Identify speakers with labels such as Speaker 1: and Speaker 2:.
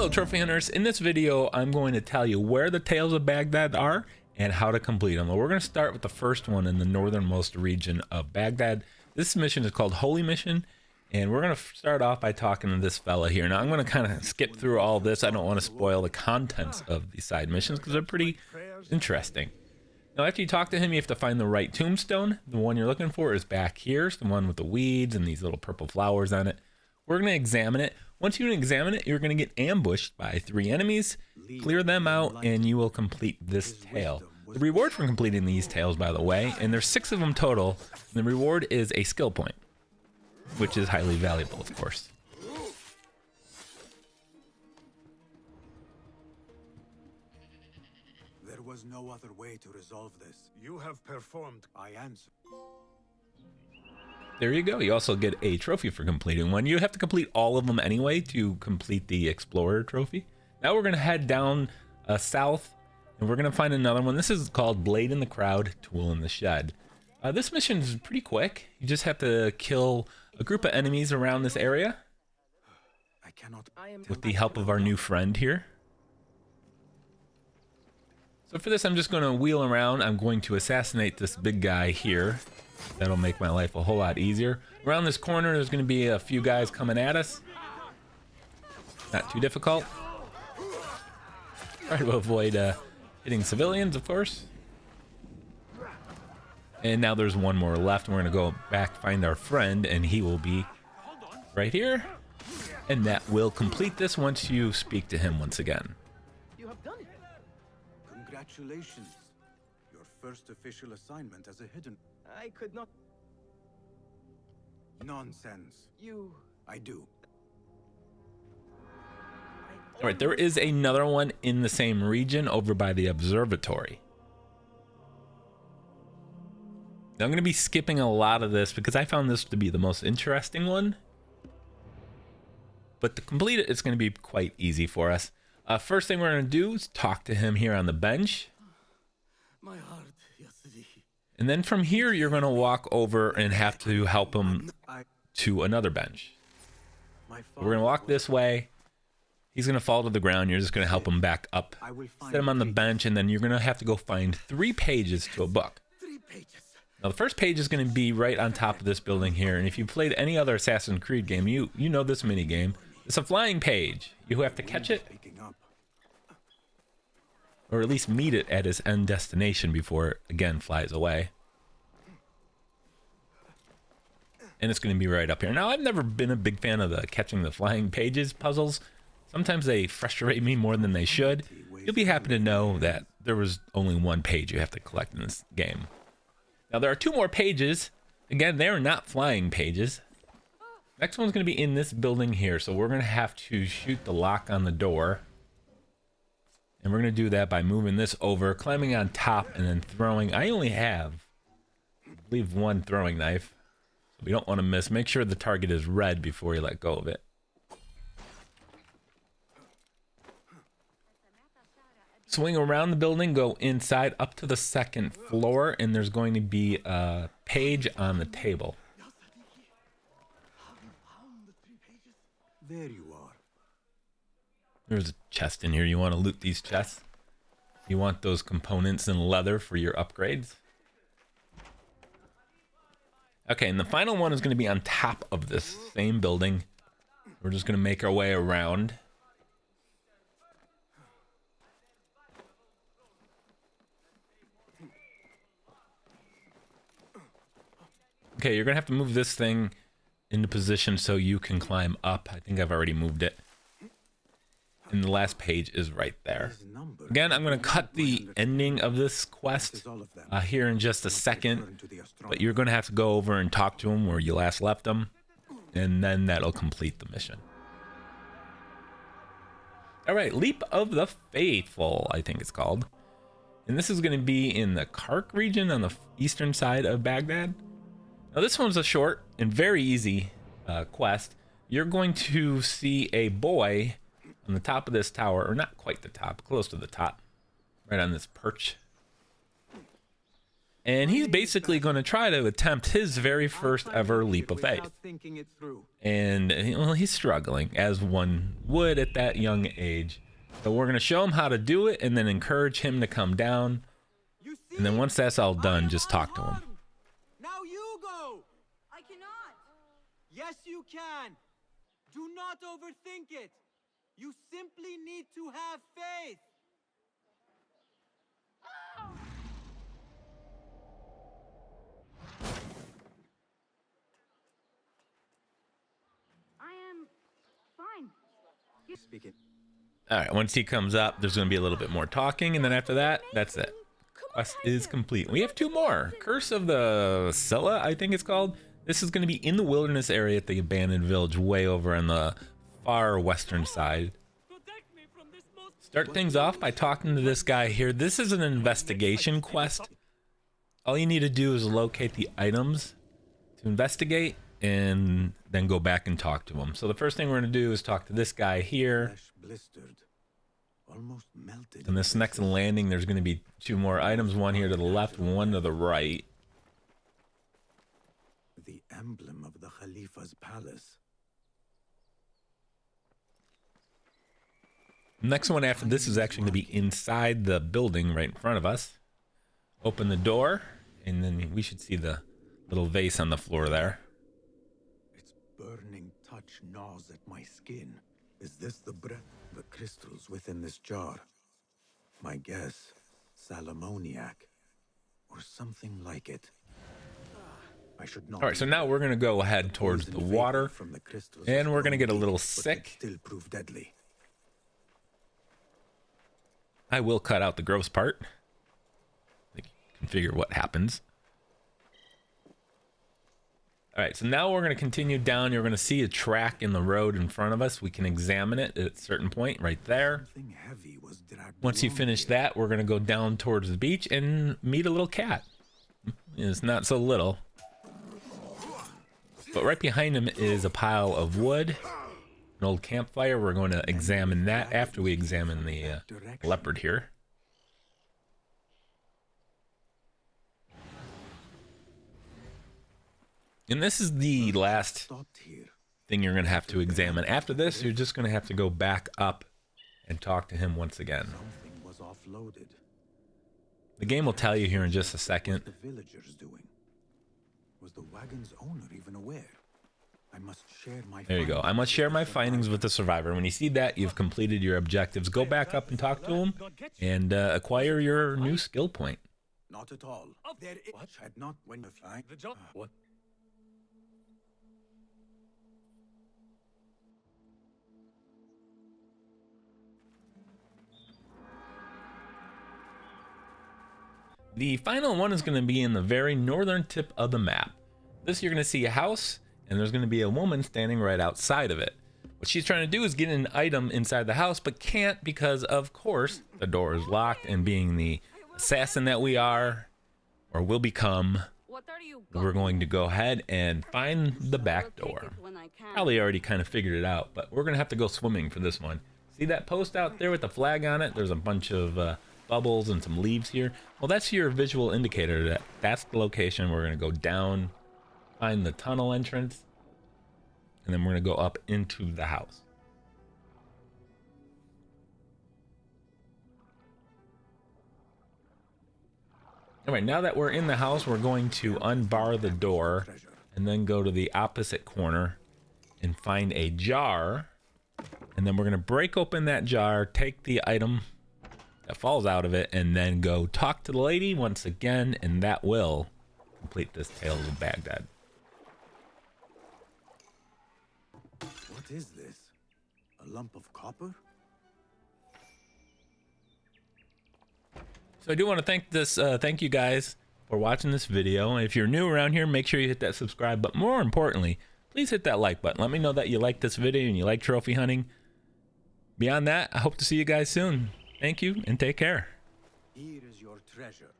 Speaker 1: Hello Trophy Hunters, in this video I'm going to tell you where the Tales of Baghdad are and how to complete them. Well, we're going to start with the first one in the northernmost region of Baghdad. This mission is called Holy Mission, and we're going to start off by talking to this fella here. Now I'm going to kind of skip through all this. I don't want to spoil the contents of these side missions because they're pretty interesting. Now after you talk to him, you have to find the right tombstone. The one you're looking for is back here. It's the one with the weeds and these little purple flowers on it. We're going to examine it. Once you examine it, you're going to get ambushed by 3 enemies. Clear them out and you will complete this tale. The reward for completing these tales, by the way, and there's 6 of them total, and the reward is a skill point, which is highly valuable, of course.
Speaker 2: There was no other way to resolve this.
Speaker 3: You have performed.
Speaker 2: I answer.
Speaker 1: There you go. You also get a trophy for completing one. You have to complete all of them anyway to complete the Explorer trophy. Now we're going to head down south, and we're going to find another one. This is called Blade in the Crowd, Tool in the Shed. This mission is pretty quick. You just have to kill a group of enemies around this area with the help of our new friend here. So for this, I'm just going to wheel around. I'm going to assassinate this big guy here. That'll make my life a whole lot easier. Around this corner, there's going to be a few guys coming at us. Not too difficult. Try to avoid hitting civilians, of course. And now there's one more left. We're going to go back, find our friend, and he will be right here. And that will complete this once you speak to him once again.
Speaker 2: You have done it. Congratulations. Your first official assignment as a hidden.
Speaker 4: I could not.
Speaker 2: Nonsense.
Speaker 4: You.
Speaker 2: I do.
Speaker 1: All right, there is another one in the same region over by the observatory. Now, I'm going to be skipping a lot of this because I found this to be the most interesting one. But to complete it, it's going to be quite easy for us. First thing we're going to do is talk to him here on the bench.
Speaker 2: My heart, yesterday.
Speaker 1: And then from here, you're going to walk over and have to help him to another bench. We're going to walk this way. He's going to fall to the ground. You're just going to help him back up. Set him on the bench, and then you're going to have to go find 3 pages to a book.
Speaker 2: 3 pages.
Speaker 1: Now, the first page is going to be right on top of this building here. And if you played any other Assassin's Creed game, you know this mini game. It's a flying page. You have to catch it, or at least meet it at its end destination before it again flies away. And it's going to be right up here. Now, I've never been a big fan of the catching the flying pages puzzles. Sometimes they frustrate me more than they should. You'll be happy to know that there was only 1 page you have to collect in this game. Now, there are 2 more pages. Again, they're not flying pages. Next one's going to be in this building here. So we're going to have to shoot the lock on the door. And we're going to do that by moving this over, climbing on top, and then throwing. I only have, I believe, 1 throwing knife. So we don't want to miss. Make sure the target is red before you let go of it. Swing around the building, go inside up to the 2nd floor, and there's going to be a page on the table.
Speaker 2: There you are.
Speaker 1: There's a chest in here. You want to loot these chests. You want those components in leather for your upgrades. Okay, and the final one is going to be on top of this same building. We're just going to make our way around. Okay, you're going to have to move this thing into position so you can climb up. I think I've already moved it. And the last page is right there. Again, I'm going to cut the ending of this quest here in just a second. But you're going to have to go over and talk to him where you last left him. And then that'll complete the mission. All right, Leap of the Faithful, I think it's called. And this is going to be in the Kark region on the eastern side of Baghdad. Now this one's a short and very easy quest. You're going to see a boy on the top of this tower, or not quite the top, close to the top, right on this perch. And he's basically going to try to attempt his very first ever leap of faith. And well, he's struggling, as one would at that young age. So we're going to show him how to do it and then encourage him to come down. And then once that's all done, just talk to him.
Speaker 3: Now you go. I cannot. Yes, you can. Do not overthink it. You simply need to have faith.
Speaker 4: I am fine.
Speaker 3: Speaking.
Speaker 1: All right, once he comes up, there's going to be a little bit more talking. And then after that, that's it. Quest is complete. We have 2 more. Curse of the Scylla, I think it's called. This is going to be in the wilderness area at the abandoned village way over on the far western side. Start things off by talking to this guy here. This is an investigation quest. All you need to do is locate the items to investigate and then go back and talk to him. So the first thing we're going to do is talk to this guy here. And this next landing, there's going to be 2 more items, one here to the left, one to the right.
Speaker 2: The emblem of the Khalifa's palace.
Speaker 1: Next one after this is actually going to be inside the building right in front of us. Open the door, and then we should see the little vase on the floor there.
Speaker 2: Its burning touch gnaws at my skin. Is this the breath? The crystals within this jar? My guess, salamoniac, or something like it. I should not.
Speaker 1: All right, so now we're going to go ahead towards the water, and we're going to get a little sick.
Speaker 2: Still prove deadly.
Speaker 1: I will cut out the gross part. You can figure what happens. All right, so now we're going to continue down. You're going to see a track in the road in front of us. We can examine it at a certain point right there. Once you finish that, we're going to go down towards the beach and meet a little cat. It's not so little. But right behind him is a pile of wood, an old campfire. We're going to examine that after we examine the leopard here. And this is the last thing you're going to have to examine. After this, you're just going to have to go back up and talk to him once again.
Speaker 2: Something was offloaded.
Speaker 1: The game will tell you here in just a second.
Speaker 2: The villagers doing? Was the wagon's owner even aware? I must share my.
Speaker 1: There you go. I must share my findings with the survivor. When you see that, you've completed your objectives. Go back up and talk to him and acquire your new skill point.
Speaker 2: Not at all. What? Had not when what?
Speaker 1: The final one is going to be in the very northern tip of the map. This, you're going to see a house, and there's going to be a woman standing right outside of it. What she's trying to do is get an item inside the house, but can't because, of course, the door is locked, and being the assassin that we are, or will become, we're going to go ahead and find the back door. Probably already kind of figured it out, but we're going to have to go swimming for this one. See that post out there with the flag on it? There's a bunch of bubbles and some leaves here. Well, that's your visual indicator that that's the location. We're going to go down, find the tunnel entrance, and then we're going to go up into the house. All right, now that we're in the house, we're going to unbar the door and then go to the opposite corner and find a jar. And then we're going to break open that jar, take the item that falls out of it, and then go talk to the lady once again, and that will complete this Tales of Baghdad.
Speaker 2: What is this? A lump of copper?
Speaker 1: So I do want to thank you guys for watching this video. And if you're new around here, make sure you hit that subscribe, but more importantly, please hit that like button. Let me know that you like this video and you like trophy hunting. Beyond that, I hope to see you guys soon. Thank you and take care.
Speaker 2: Here is your treasure.